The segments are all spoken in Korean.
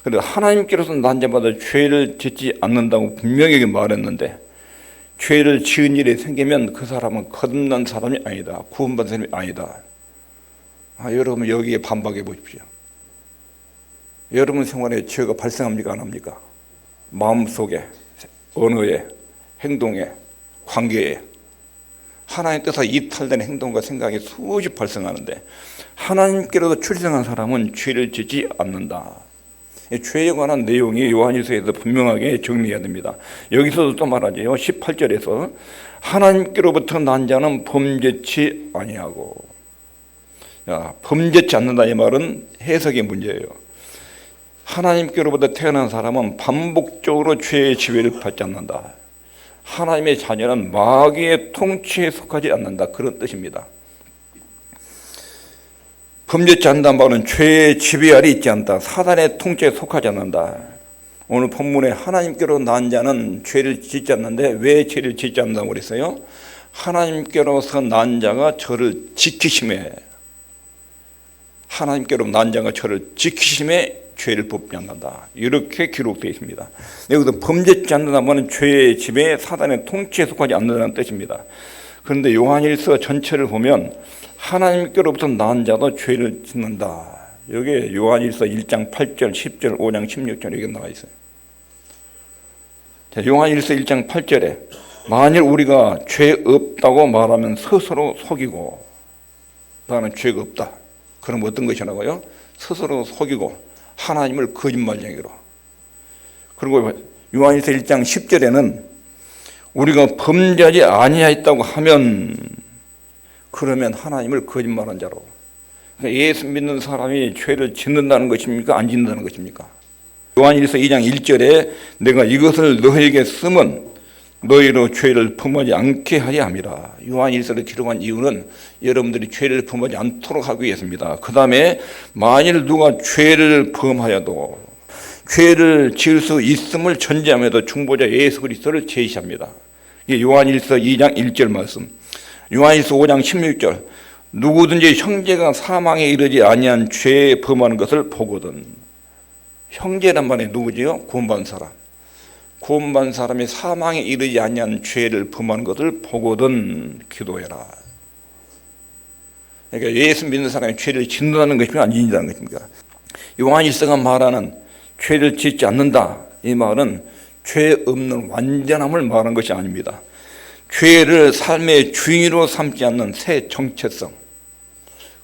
그런데 하나님께로서 난 자마다 죄를 짓지 않는다고 분명하게 말했는데, 죄를 지은 일이 생기면 그 사람은 거듭난 사람이 아니다, 구원받은 사람이 아니다. 여러분 여기에 반박해 보십시오. 여러분 생활에 죄가 발생합니까, 안 합니까? 마음속에, 언어에, 행동에, 관계에 하나님 뜻에 이탈된 행동과 생각이 수없이 발생하는데, 하나님께로도 출생한 사람은 죄를 짓지 않는다. 죄에 관한 내용이 요한일서에서 분명하게 정리해야 됩니다. 여기서도 또 말하죠. 18절에서 하나님께로부터 난 자는 범죄치 아니하고. 범죄치 않는다 이 말은 해석의 문제예요. 하나님께로부터 태어난 사람은 반복적으로 죄의 지배를 받지 않는다. 하나님의 자녀는 마귀의 통치에 속하지 않는다, 그런 뜻입니다. 범죄치 않는다는 말은 죄의 지배 아래 있지 않다, 사단의 통치에 속하지 않는다. 오늘 본문에 하나님께로 난 자는 죄를 짓지 않는데, 왜 죄를 짓지 않는다고 그랬어요? 하나님께로서 난 자가 저를 지키심에, 하나님께로 난 자가 저를 지키심에 죄를 범지 않는다, 이렇게 기록되어 있습니다. 여기서 범죄치 않는다는 말은 죄의 지배, 사단의 통치에 속하지 않는다는 뜻입니다. 그런데 요한일서 전체를 보면 하나님께로부터 난 자도 죄를 짓는다, 여기에 요한일서 1장 8절, 10절, 5장 16절 이렇게 나와 있어요. 자, 요한일서 1장 8절에 만일 우리가 죄 없다고 말하면 스스로 속이고, 나는 죄가 없다, 그럼 어떤 것이라고요? 스스로 속이고 하나님을 거짓말쟁이로. 그리고 요한일서 1장 10절에는 우리가 범죄하지 아니하였다고 하면, 그러면 하나님을 거짓말한 자로. 그러니까 예수 믿는 사람이 죄를 짓는다는 것입니까, 안 짓는다는 것입니까? 요한일서 2장 1절에 내가 이것을 너희에게 쓰면 너희로 죄를 범하지 않게 하려 함이라. 요한일서를 기록한 이유는 여러분들이 죄를 범하지 않도록 하기 위해서입니다. 그 다음에 만일 누가 죄를 범하여도, 죄를 지을 수 있음을 전제하면서 중보자 예수 그리스도를 제시합니다. 이게 요한일서 2장 1절 말씀. 요한일서 5장 16절 누구든지 형제가 사망에 이르지 아니한 죄에 범하는 것을 보거든. 형제란 말이 누구지요? 구원받은 사람. 구원받은 사람이 사망에 이르지 아니한 죄를 범하는 것을 보거든 기도해라. 그러니까 예수 믿는 사람이 죄를 짓는다는 것입니까, 안 짓는다는 것입니까? 요한일서가 말하는 죄를 짓지 않는다, 이 말은 죄 없는 완전함을 말하는 것이 아닙니다. 죄를 삶의 주인으로 삼지 않는 새 정체성,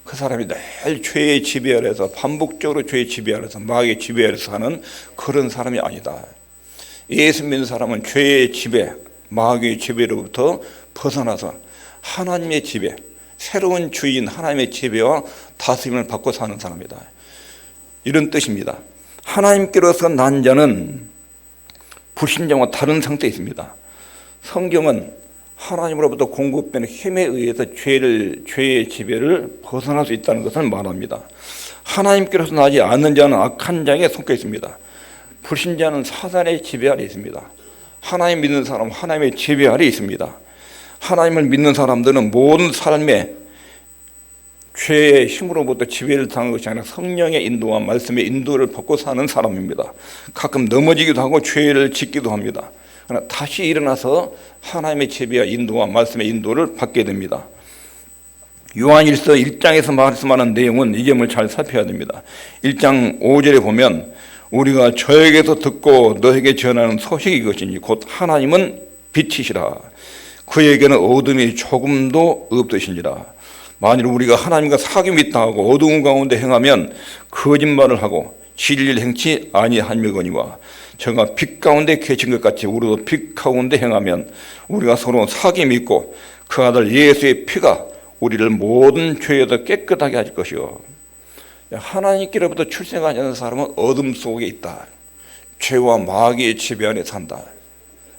그 사람이 늘 죄의 지배 아래서, 반복적으로 죄의 지배 아래서, 마귀의 지배 아래서 사는 그런 사람이 아니다. 예수 믿는 사람은 죄의 지배, 마귀의 지배로부터 벗어나서 하나님의 지배, 새로운 주인 하나님의 지배와 다스림을 받고 사는 사람이다, 이런 뜻입니다. 하나님께로서 난 자는 불신자와 다른 상태에 있습니다. 성경은 하나님으로부터 공급되는 힘에 의해서 죄의 지배를 벗어날 수 있다는 것을 말합니다. 하나님께로서 나지 않는 자는 악한 자에게 속해 있습니다. 불신자는 사단의 지배 아래 있습니다. 하나님 믿는 사람은 하나님의 지배 아래 있습니다. 하나님을 믿는 사람들은 모든 삶에 죄의 힘으로부터 지배를 당한 것이 아니라 성령의 인도와 말씀의 인도를 받고 사는 사람입니다. 가끔 넘어지기도 하고 죄를 짓기도 합니다. 그러나 다시 일어나서 하나님의 지배와 인도와 말씀의 인도를 받게 됩니다. 요한일서 1장에서 말씀하는 내용은 이 점을 잘 살펴야 됩니다. 1장 5절에 보면 우리가 저에게서 듣고 너에게 전하는 소식이 이것이니 곧 하나님은 빛이시라. 그에게는 어둠이 조금도 없으시니라. 만일 우리가 하나님과 사귐이 있다 하고 어두운 가운데 행하면 거짓말을 하고 진리를 행치 아니하밀거니와 저가 빛 가운데 계신 것 같이 우리도 빛 가운데 행하면 우리가 서로 사귐이 있고 그 아들 예수의 피가 우리를 모든 죄에서 깨끗하게 하실 것이요. 하나님께로부터 출생하지 않은 사람은 어둠 속에 있다. 죄와 마귀의 지배 안에 산다.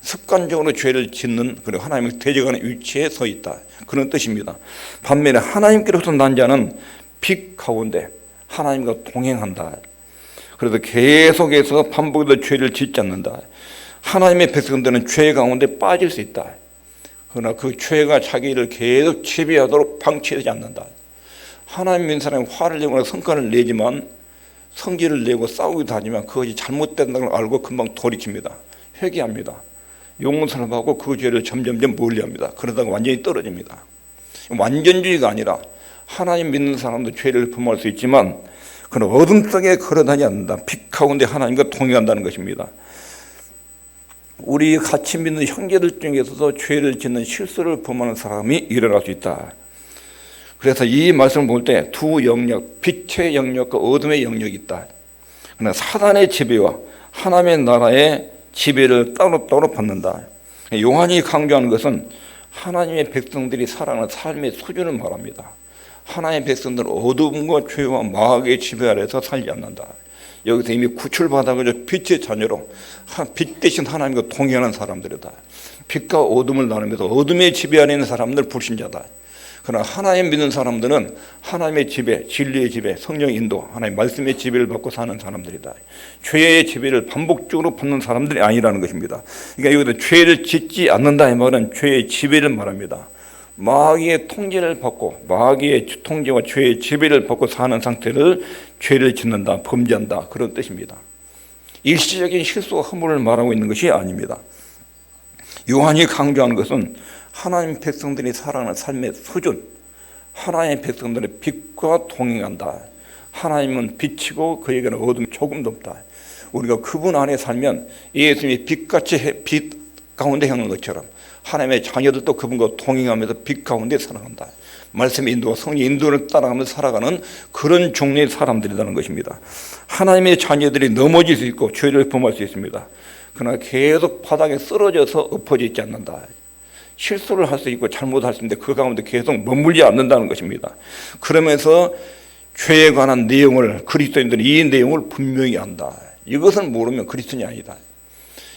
습관적으로 죄를 짓는, 그리고 하나님을 대적하는 위치에 서 있다, 그런 뜻입니다. 반면에 하나님께로부터 난 자는 빛 가운데 하나님과 동행한다. 그래서 계속해서 반복해서 죄를 짓지 않는다. 하나님의 백성들은 죄 가운데 빠질 수 있다. 그러나 그 죄가 자기를 계속 지배하도록 방치하지 않는다. 하나님 믿는 사람이 화를 내거나 성과를 내지만 성질을 내고 싸우기도 하지만 그것이 잘못된다는 걸 알고 금방 돌이킵니다. 회개합니다. 용서를 하고 그 죄를 점점점 멀리합니다. 그러다가 완전히 떨어집니다. 완전주의가 아니라 하나님 믿는 사람도 죄를 범할 수 있지만 그는 어둠 속에 걸어다니지 않는다. 빛 가운데 하나님과 동행한다는 것입니다. 우리 같이 믿는 형제들 중에서도 죄를 짓는 실수를 범하는 사람이 일어날 수 있다. 그래서 이 말씀을 볼 때 두 영역, 빛의 영역과 어둠의 영역이 있다. 그러나 사단의 지배와 하나님의 나라의 지배를 따로따로 받는다. 요한이 강조하는 것은 하나님의 백성들이 살아가는 삶의 수준을 말합니다. 하나님의 백성들은 어둠과 죄와 마귀의 지배 아래서 살지 않는다. 여기서 이미 구출받아가지고 빛의 자녀로 빛 대신 하나님과 동행하는 사람들이다. 빛과 어둠을 나누면서 어둠의 지배 아래 있는 사람들 불신자다. 그러나 하나님 믿는 사람들은 하나님의 지배, 진리의 지배, 성령 인도, 하나님의 말씀의 지배를 받고 사는 사람들이다. 죄의 지배를 반복적으로 받는 사람들이 아니라는 것입니다. 그러니까 여기서 죄를 짓지 않는다 이 말은 죄의 지배를 말합니다. 마귀의 통제를 받고 마귀의 통제와 죄의 지배를 받고 사는 상태를 죄를 짓는다, 범죄한다 그런 뜻입니다. 일시적인 실수와 허물을 말하고 있는 것이 아닙니다. 요한이 강조하는 것은 하나님 백성들이 살아가는 삶의 수준, 하나님의 백성들의 빛과 동행한다. 하나님은 빛이고 그에게는 어둠이 조금도 없다. 우리가 그분 안에 살면 예수님이 빛같이 빛 가운데 향하는 것처럼 하나님의 자녀들도 그분과 동행하면서 빛 가운데 살아간다. 말씀의 인도와 성령 인도를 따라가면서 살아가는 그런 종류의 사람들이라는 것입니다. 하나님의 자녀들이 넘어질 수 있고 죄를 범할 수 있습니다. 그러나 계속 바닥에 쓰러져서 엎어져 있지 않는다. 실수를 할 수 있고 잘못할 수 있는데 그 가운데 계속 머물지 않는다는 것입니다. 그러면서 죄에 관한 내용을 그리스도인들은 이 내용을 분명히 안다. 이것을 모르면 그리스도인이 아니다.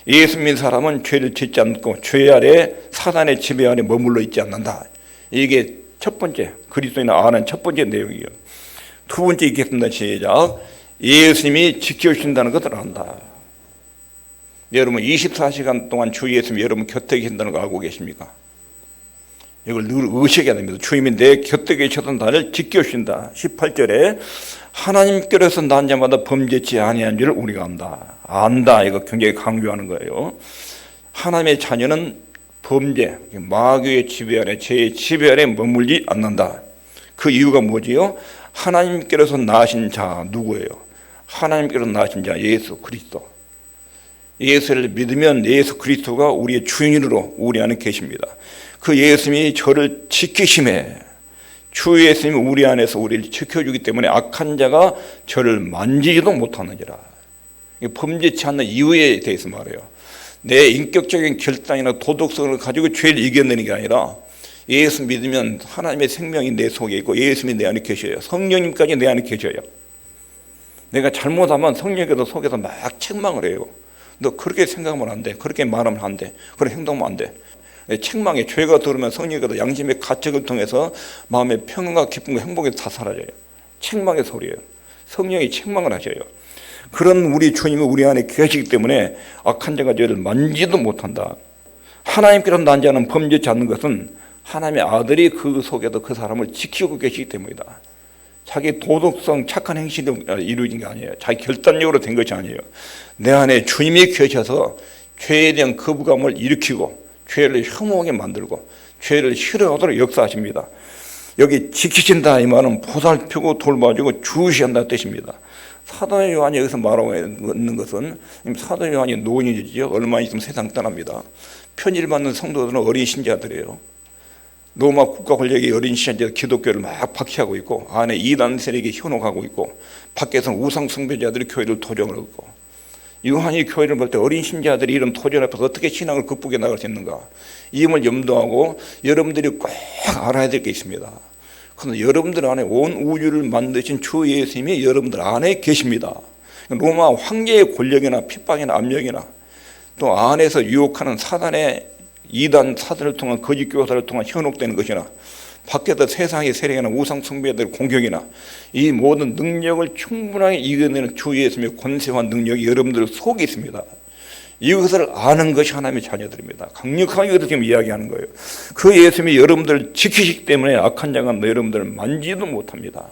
예수 믿는 사람은 죄를 짓지 않고 죄 아래 사단의 지배 아래 머물러 있지 않는다. 이게 첫 번째 그리스도인이 아는 첫 번째 내용이에요. 두 번째 읽겠습니다. 시작. 예수님이 지켜주신다는 것을 안다. 여러분 24시간 동안 주 예수님이 여러분 곁에 계신다는 거 알고 계십니까? 이걸 늘 의식해야 됩니다. 주님이 내 곁에 계셔서 나를 지켜주신다. 18절에 하나님께로서 난 자마다 범죄치 아니한 줄을 우리가 안다. 이거 굉장히 강조하는 거예요. 하나님의 자녀는 범죄, 마귀의 지배 아래, 죄의 지배 아래 머물지 않는다. 그 이유가 뭐지요? 하나님께로서 나신 자 누구예요? 하나님께로서 나신 자 예수 그리스도. 예수를 믿으면 예수 그리스도가 우리의 주인으로 우리 안에 계십니다. 그 예수님이 저를 지키심에 주 예수님이 우리 안에서 우리를 지켜주기 때문에 악한 자가 저를 만지지도 못하느니라. 범죄치 않는 이유에 대해서 말해요. 내 인격적인 결단이나 도덕성을 가지고 죄를 이겨내는 게 아니라 예수 믿으면 하나님의 생명이 내 속에 있고 예수님이 내 안에 계셔요. 성령님까지 내 안에 계셔요. 내가 잘못하면 성령께서 속에서 막 책망을 해요. 너 그렇게 생각하면 안 돼. 그렇게 말하면 안 돼. 그렇게 행동하면 안 돼. 책망에 죄가 들으면 성령께서 양심의 가책을 통해서 마음의 평안과 기쁨과 행복이 다 사라져요. 책망의 소리예요. 성령이 책망을 하셔요. 그런 우리 주님이 우리 안에 계시기 때문에 악한 자가 죄를 만지도 못한다. 하나님께로 난 자는 범죄치 않는 것은 하나님의 아들이 그 속에도 그 사람을 지키고 계시기 때문이다. 자기 도덕성 착한 행실로 이루어진 게 아니에요. 자기 결단력으로 된 것이 아니에요. 내 안에 주님이 계셔서 죄에 대한 거부감을 일으키고 죄를 혐오하게 만들고 죄를 싫어하도록 역사하십니다. 여기 지키신다 이 말은 보살피고 돌봐주고 주시한다는 뜻입니다. 사도 요한이 여기서 말하고 있는 것은 사도 요한이 노인이지요. 얼마 있으면 세상 떠납니다. 편지를 받는 성도들은 어린 신자들이에요. 로마 국가 권력이 어린 신자들 기독교를 막 박해하고 있고 안에 이단 세력이 현혹하고 있고 밖에서는 우상 숭배자들이 교회를 도전을 하고 요한이 교회를 볼 때 어린 신자들이 이런 도전 앞에서 어떻게 신앙을 극복해 나갈 수 있는가 이 점을 염두하고 여러분들이 꼭 알아야 될 게 있습니다. 그런데 여러분들 안에 온 우주를 만드신 주 예수님이 여러분들 안에 계십니다. 로마 황제의 권력이나 핍박이나 압력이나 또 안에서 유혹하는 사단의 이단 사들을 통한 거짓 교사를 통한 현혹되는 것이나 밖에서 세상의 세력이나 우상 숭배자들의 공격이나 이 모든 능력을 충분하게 이겨내는 주 예수님의 권세와 능력이 여러분들 속에 있습니다. 이것을 아는 것이 하나님의 자녀들입니다. 강력하게 이것을 지금 이야기하는 거예요. 그 예수님이 여러분들을 지키시기 때문에 악한 자가 여러분들을 만지도 못합니다.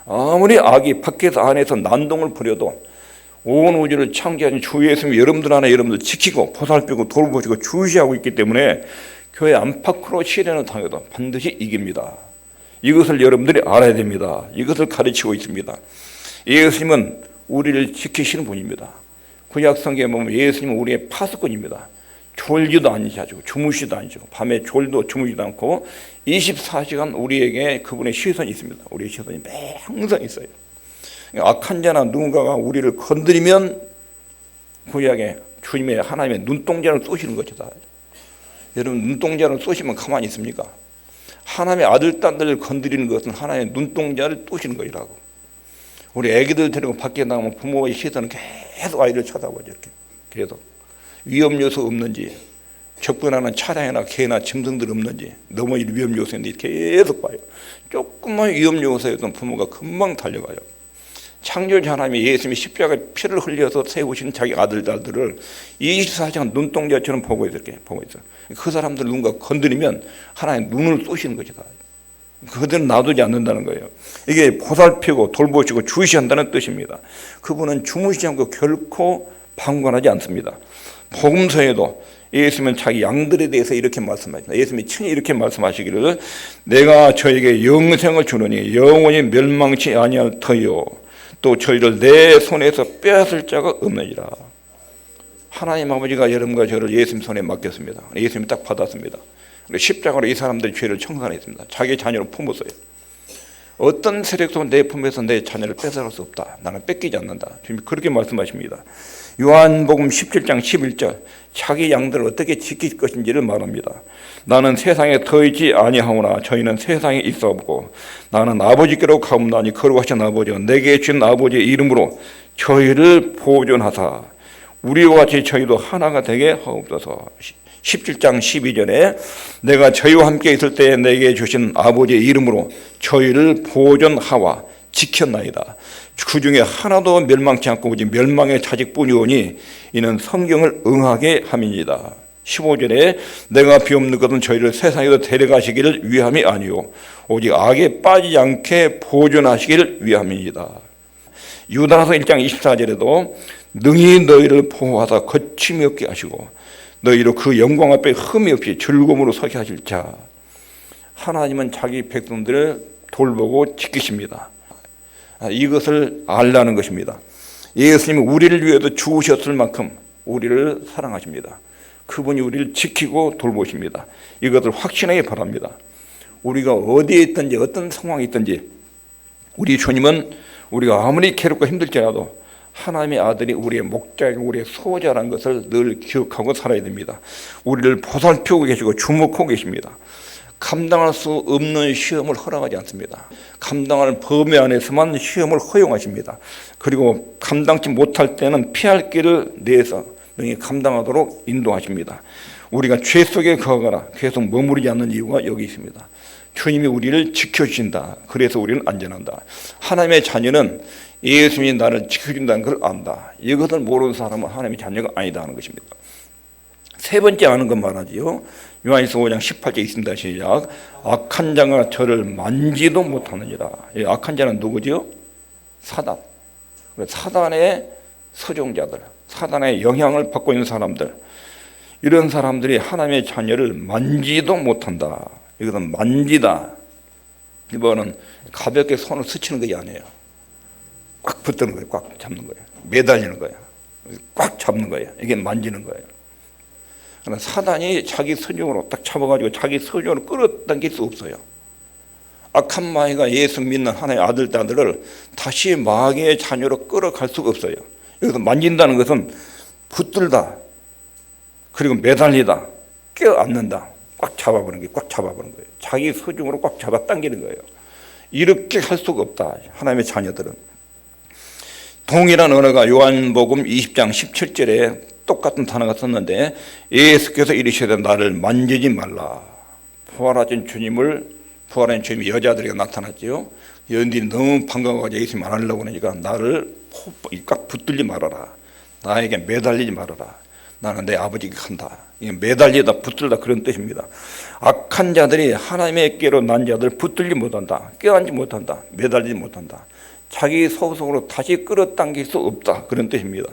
아무리 악이 밖에서 안에서 난동을 부려도 온 우주를 창조하신 주 예수님이 여러분들 안에 여러분들 지키고 보살피고 돌보시고 주시하고 있기 때문에 교회 안팎으로 시련을 당해도 반드시 이깁니다. 이것을 여러분들이 알아야 됩니다. 이것을 가르치고 있습니다. 예수님은 우리를 지키시는 분입니다. 구약 성경에 보면 예수님은 우리의 파수꾼입니다. 졸지도 아니시고 주무시도 아니시고 밤에 졸도 주무시도 않고 24시간 우리에게 그분의 시선이 있습니다. 우리의 시선이 항상 있어요. 악한 자나 누군가가 우리를 건드리면 구약에 주님의 하나님의 눈동자를 쏘시는 것이다. 여러분 눈동자를 쏘시면 가만히 있습니까? 하나님의 아들 딸들을 건드리는 것은 하나님의 눈동자를 쏘시는 것이라고. 우리 애기들 데리고 밖에 나가면 부모의 시선은 계속 아이를 쳐다보죠. 이렇게 계속 위험 요소 없는지, 접근하는 차량이나 개나 짐승들 없는지, 넘어질 위험 요소인데 계속 봐요. 조금만 위험 요소였던 부모가 금방 달려가요. 창조주 하나님이 예수님이 십자가에 피를 흘려서 세우신 자기 아들 딸들을 24시간 눈동자처럼 보고 있어요. 보고 있어요. 그 사람들 누군가 건드리면 하나님 눈을 쏘시는 것이다. 그들은 놔두지 않는다는 거예요. 이게 보살피고 돌보시고 주시한다는 뜻입니다. 그분은 주무시지 않고 결코 방관하지 않습니다. 복음서에도 예수님은 자기 양들에 대해서 이렇게 말씀하십니다. 예수님이 친히 이렇게 말씀하시기를 내가 저에게 영생을 주느니 영원히 멸망치 아니할 터이요 또 저희를 내 손에서 빼앗을 자가 없느니라. 하나님 아버지가 여러분과 저를 예수님 손에 맡겼습니다. 예수님이 딱 받았습니다. 십자가로 이 사람들의 죄를 청산했습니다. 자기 자녀를 품었어요. 어떤 세력도 내 품에서 내 자녀를 뺏어갈 수 없다. 나는 뺏기지 않는다. 주님이 그렇게 말씀하십니다. 요한복음 17장 11절 자기 양들을 어떻게 지킬 것인지를 말합니다. 나는 세상에 더 있지 아니하오나 저희는 세상에 있어 없고 나는 아버지께로 가옵나니 거룩하신 아버지여 내게 주신 아버지의 이름으로 저희를 보존하사 우리와 같이 저희도 하나가 되게 하옵소서. 17장 12절에 내가 저희와 함께 있을 때 내게 주신 아버지의 이름으로 저희를 보존하와 지켰나이다. 그 중에 하나도 멸망치 않고 오직 멸망의 자식뿐이오니 이는 성경을 응하게 함이니이다. 15절에 내가 비옵는 것은 저희를 세상에서 데려가시기를 위함이 아니요 오직 악에 빠지지 않게 보존하시기를 위함이니이다. 유다서 1장 24절에도 능히 너희를 보호하사 거침이 없게 하시고 너희로 그 영광 앞에 흠이 없이 즐거움으로 서게 하실 자. 하나님은 자기 백성들을 돌보고 지키십니다. 이것을 알라는 것입니다. 예수님은 우리를 위해서 죽으셨을 만큼 우리를 사랑하십니다. 그분이 우리를 지키고 돌보십니다. 이것을 확신하기 바랍니다. 우리가 어디에 있든지 어떤 상황에 있든지 우리 주님은 우리가 아무리 괴롭고 힘들지라도 하나님의 아들이 우리의 목자이고 우리의 소자라는 것을 늘 기억하고 살아야 됩니다. 우리를 보살피고 계시고 주목하고 계십니다. 감당할 수 없는 시험을 허락하지 않습니다. 감당할 범위 안에서만 시험을 허용하십니다. 그리고 감당치 못할 때는 피할 길을 내서 능히 감당하도록 인도하십니다. 우리가 죄 속에 거하거나 계속 머무르지 않는 이유가 여기 있습니다. 주님이 우리를 지켜주신다. 그래서 우리는 안전한다. 하나님의 자녀는 예수님이 나를 지켜준다는 걸 안다. 이것을 모르는 사람은 하나님의 자녀가 아니다 하는 것입니다. 세 번째 아는 것 말하지요. 요한일서 5장 18절 있습니다. 시작. 악한 자가 저를 만지도 못하느니라. 이 악한 자는 누구지요? 사단. 사단의 서종자들, 사단의 영향을 받고 있는 사람들, 이런 사람들이 하나님의 자녀를 만지도 못한다. 이것은 만지다. 이번은 가볍게 손을 스치는 것이 아니에요. 꽉 붙드는 거예요. 꽉 잡는 거예요. 매달리는 거예요. 꽉 잡는 거예요. 이게 만지는 거예요. 그러나 사단이 자기 서종으로 딱 잡아가지고 자기 서종으로 끌어당길 수 없어요. 악한 마귀가 예수 믿는 하나님의 아들, 딸들을 다시 마귀의 자녀로 끌어갈 수가 없어요. 여기서 만진다는 것은 붙들다, 그리고 매달리다, 껴안는다, 꽉 잡아버리는 게 꽉 잡아버리는 거예요. 자기 서종으로 꽉 잡아당기는 거예요. 이렇게 할 수가 없다. 하나님의 자녀들은. 동일한 언어가 요한복음 20장 17절에 똑같은 단어가 썼는데 예수께서 이르시되 나를 만지지 말라. 부활하신 주님이 여자들에게 나타났지요. 여인들이 너무 반가워가지고 예수님 만나려고 하니까 나를 꽉 붙들지 말아라. 나에게 매달리지 말아라. 나는 내 아버지에게 간다. 이게 매달리다 붙들다 그런 뜻입니다. 악한 자들이 하나님의께로 난 자들 붙들지 못한다. 껴안지 못한다. 매달리지 못한다. 자기 소속으로 다시 끌어당길 수 없다. 그런 뜻입니다.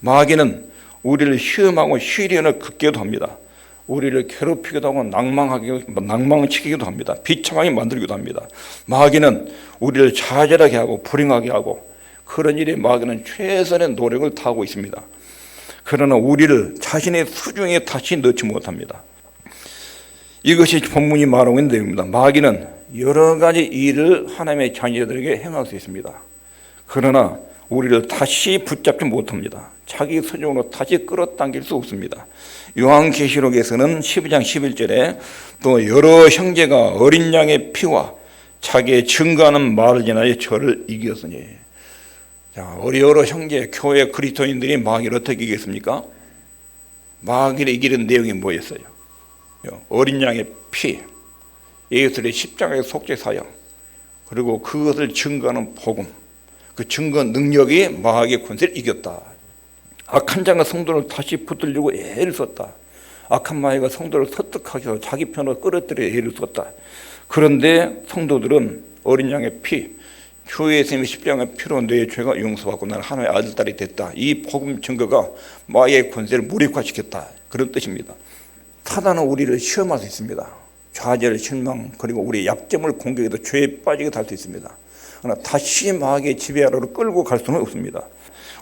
마귀는 우리를 시험하고 시련을 겪게도 합니다. 우리를 괴롭히기도 하고 낭망시키기도 합니다. 비참하게 만들기도 합니다. 마귀는 우리를 좌절하게 하고 불행하게 하고 그런 일에 마귀는 최선의 노력을 다하고 있습니다. 그러나 우리를 자신의 수중에 다시 넣지 못합니다. 이것이 본문이 말하고 있는 내용입니다. 마귀는 여러 가지 일을 하나님의 자녀들에게 행할 수 있습니다. 그러나 우리를 다시 붙잡지 못합니다. 자기 수중으로 다시 끌어당길 수 없습니다. 요한계시록에서는 12장 11절에 또 여러 형제가 어린 양의 피와 자기의 증거하는 말을 지나여 저를 이겼으니. 자, 여러 형제, 교회 그리스도인들이 마귀를 어떻게 이겼습니까? 마귀를 이기는 내용이 뭐였어요? 어린 양의 피, 예수의 십자가의 속죄 사역, 그리고 그것을 증거하는 복음, 그 증거 능력이 마귀의 권세를 이겼다. 악한 자가 성도를 다시 붙들려고 애를 썼다. 악한 마귀가 성도를 설득하기 위해서 자기 편으로 끌어들여 애를 썼다. 그런데 성도들은 어린 양의 피, 주 예수님의 십자가의 피로 내 죄가 용서받고 나는 하나님의 아들 딸이 됐다. 이 복음 증거가 마귀의 권세를 무력화시켰다. 그런 뜻입니다. 사단은 우리를 시험할 수 있습니다. 좌절, 실망, 그리고 우리의 약점을 공격해서 죄에 빠지게 할 수 있습니다. 그러나 다시 마귀의 지배 아래로 끌고 갈 수는 없습니다.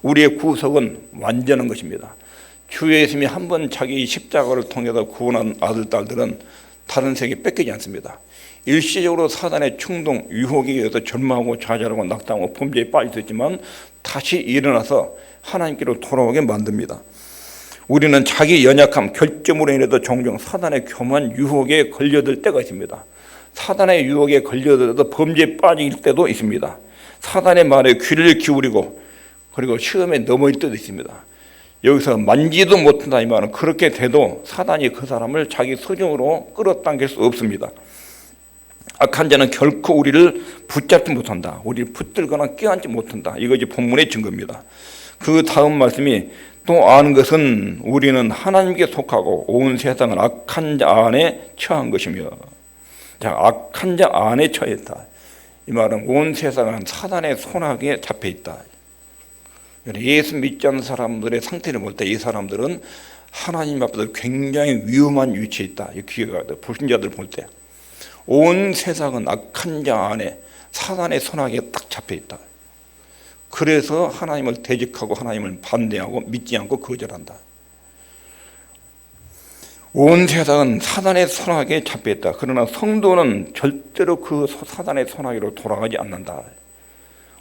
우리의 구속은 완전한 것입니다. 주 예수님이 한 번 자기 십자가를 통해서 구원한 아들, 딸들은 다른 세계에 뺏기지 않습니다. 일시적으로 사단의 충동, 유혹에 의해서 절망하고 좌절하고 낙담하고 범죄에 빠질 수 있지만 다시 일어나서 하나님께로 돌아오게 만듭니다. 우리는 자기 연약함, 결점으로 인해서 종종 사단의 교만 유혹에 걸려들 때가 있습니다. 사단의 유혹에 걸려들어서 범죄에 빠질 때도 있습니다. 사단의 말에 귀를 기울이고 그리고 시험에 넘어질 때도 있습니다. 여기서 만지도 못한다 이 말은 그렇게 돼도 사단이 그 사람을 자기 소중으로 끌어당길 수 없습니다. 악한 자는 결코 우리를 붙잡지 못한다. 우리를 붙들거나 껴안지 못한다. 이것이 본문의 증거입니다. 그 다음 말씀이 또 아는 것은 우리는 하나님께 속하고 온 세상은 악한 자 안에 처한 것이며. 자, 악한 자 안에 처했다. 이 말은 온 세상은 사단의 손아귀에 잡혀 있다. 예수 믿지 않는 사람들의 상태를 볼 때 이 사람들은 하나님 앞에서 굉장히 위험한 위치에 있다. 이 기회가 불신자들 볼 때 온 세상은 악한 자 안에 사단의 손아귀에 딱 잡혀 있다. 그래서 하나님을 대적하고 하나님을 반대하고 믿지 않고 거절한다. 온 세상은 사단의 손아귀에 잡혀 있다. 그러나 성도는 절대로 그 사단의 손아귀로 돌아가지 않는다.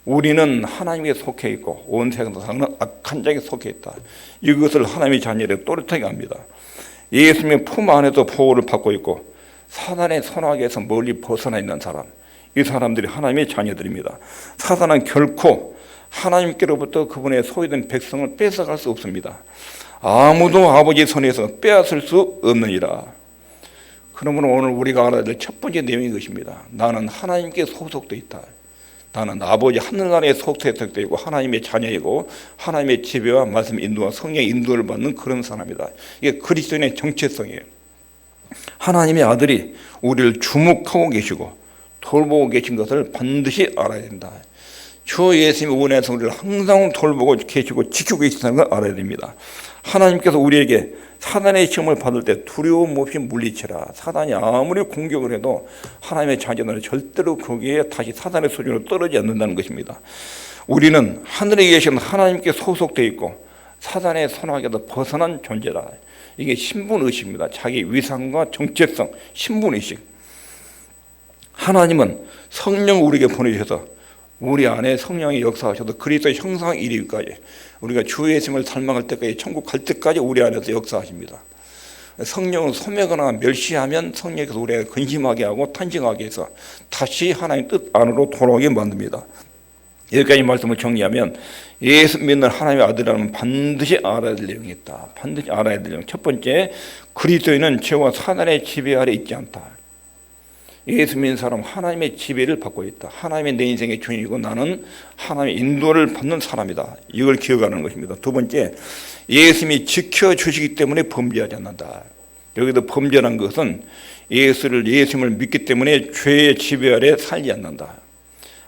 우리는 하나님께 속해 있고 온 세상은 악한 자에게 속해 있다. 이것을 하나님의 자녀들이 또렷하게 합니다. 예수님의 품 안에서 보호를 받고 있고 사단의 손아귀에서 멀리 벗어나 있는 사람, 이 사람들이 하나님의 자녀들입니다. 사단은 결코 하나님께로부터 그분의 소유된 백성을 뺏어갈 수 없습니다. 아무도 아버지 손에서 빼앗을 수 없느니라. 그러므로 오늘 우리가 알아야 될 첫 번째 내용이 이것입니다. 나는 하나님께 소속되어 있다. 나는 아버지 하늘나라에 속속되어 있고 하나님의 자녀이고 하나님의 지배와 말씀 인도와 성령의 인도를 받는 그런 사람이다. 이게 그리스도인의 정체성이에요. 하나님의 아들이 우리를 주목하고 계시고 돌보고 계신 것을 반드시 알아야 된다. 주 예수님의 은혜에서 우리를 항상 돌보고 계시고 지키고 계신다는 걸 알아야 됩니다. 하나님께서 우리에게 사단의 시험을 받을 때 두려움 없이 물리치라. 사단이 아무리 공격을 해도 하나님의 자녀들은 절대로 거기에 다시 사단의 소중으로 떨어지지 않는다는 것입니다. 우리는 하늘에 계신 하나님께 소속되어 있고 사단의 손아귀에서 벗어난 존재다. 이게 신분의식입니다. 자기 위상과 정체성, 신분의식. 하나님은 성령을 우리에게 보내주셔서 우리 안에 성령이 역사하셔서 그리스도의 형상 이르기까지 우리가 주 예수님을 닮아갈 때까지 천국 갈 때까지 우리 안에서 역사하십니다. 성령을 소매거나 멸시하면 성령께서 우리가 근심하게 하고 탄식하게 해서 다시 하나님 뜻 안으로 돌아오게 만듭니다. 여기까지 말씀을 정리하면 예수 믿는 하나님의 아들이라면 반드시 알아야 될 내용이 있다. 반드시 알아야 될 내용. 첫 번째, 그리스도인은 죄와 사단의 지배 아래 있지 않다. 예수 믿는 사람 하나님의 지배를 받고 있다. 하나님의 내 인생의 주인이고 나는 하나님의 인도를 받는 사람이다. 이걸 기억하는 것입니다. 두 번째, 예수님이 지켜주시기 때문에 범죄하지 않는다. 여기도 범죄라는 것은 예수님을 믿기 때문에 죄의 지배 아래 살지 않는다.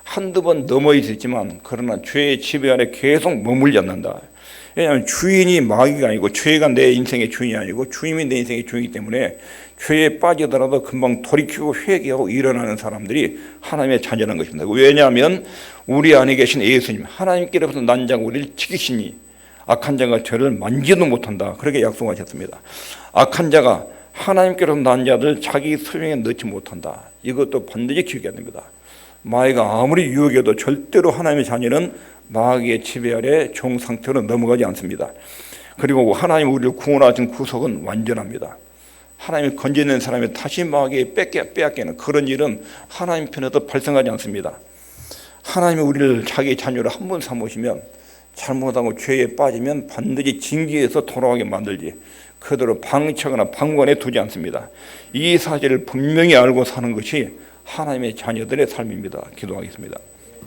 한두 번 넘어 있었지만 그러나 죄의 지배 아래 계속 머물지 않는다. 왜냐하면 주인이 마귀가 아니고 죄가 내 인생의 주인이 아니고 주님이 내 인생의 주인이기 때문에 죄에 빠지더라도 금방 돌이키고 회개하고 일어나는 사람들이 하나님의 자녀라는 것입니다. 왜냐하면 우리 안에 계신 예수님, 하나님께로부터 난 자가 우리를 지키시니 악한 자가 죄를 만지도 못한다. 그렇게 약속하셨습니다. 악한 자가 하나님께로부터 난 자들 자기 소명에 넣지 못한다. 이것도 반드시 기억해야 됩니다. 마귀가 아무리 유혹해도 절대로 하나님의 자녀는 마귀의 지배 아래 종 상태로 넘어가지 않습니다. 그리고 하나님 우리를 구원하신 구속은 완전합니다. 하나님이 건져낸 사람이 다시 마귀에 빼앗기는 그런 일은 하나님 편에도 발생하지 않습니다. 하나님이 우리를 자기 자녀로 한 번 삼으시면 잘못하고 죄에 빠지면 반드시 징계해서 돌아가게 만들지 그대로 방치하거나 방관해 두지 않습니다. 이 사실을 분명히 알고 사는 것이 하나님의 자녀들의 삶입니다. 기도하겠습니다.